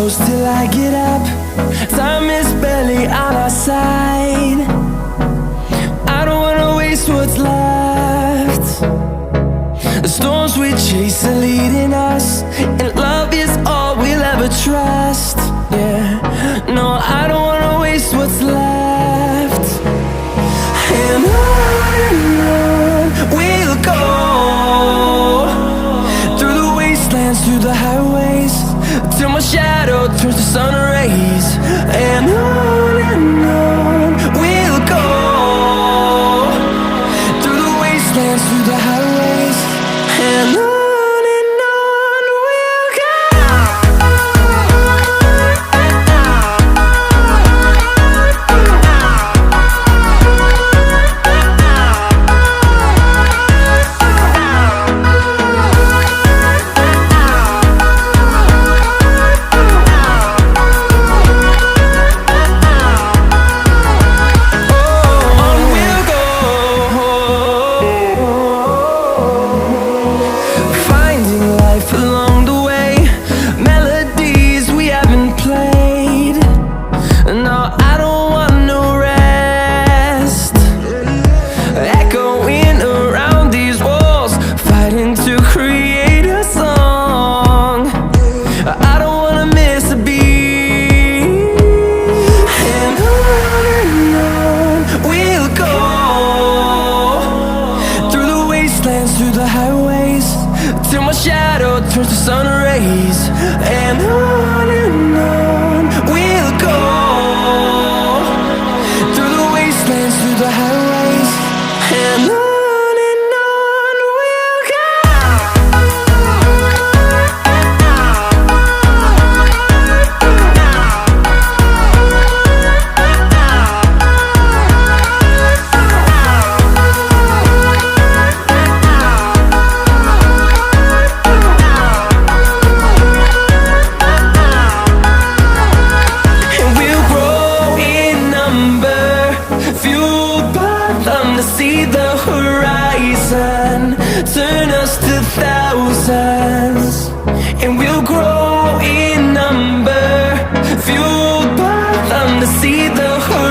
close till I get up. Time is barely on our side. I don't wanna waste what's left. The storms we chase are leading us, and love is all we'll ever trust. Yeah, no, I don't wanna waste what's left. And on we'll go, through the wastelands, through the highways, till my shadow turns to sun rays. And on we'll go, through the wastelands, through the highways, and on we'll go. Along the way, melodies we haven't played. No, I don't want no rest. Echoing around these walls, fighting to create a song. I don't wanna miss a beat. And on we'll go, through the wastelands, through the highways, till my shadow turns to sun rays. And on we'll go, through the wastelands, through the highways, and on we'll go. See the horizon turn us to thousands, and we'll grow in number, fueled by them to see the horizon.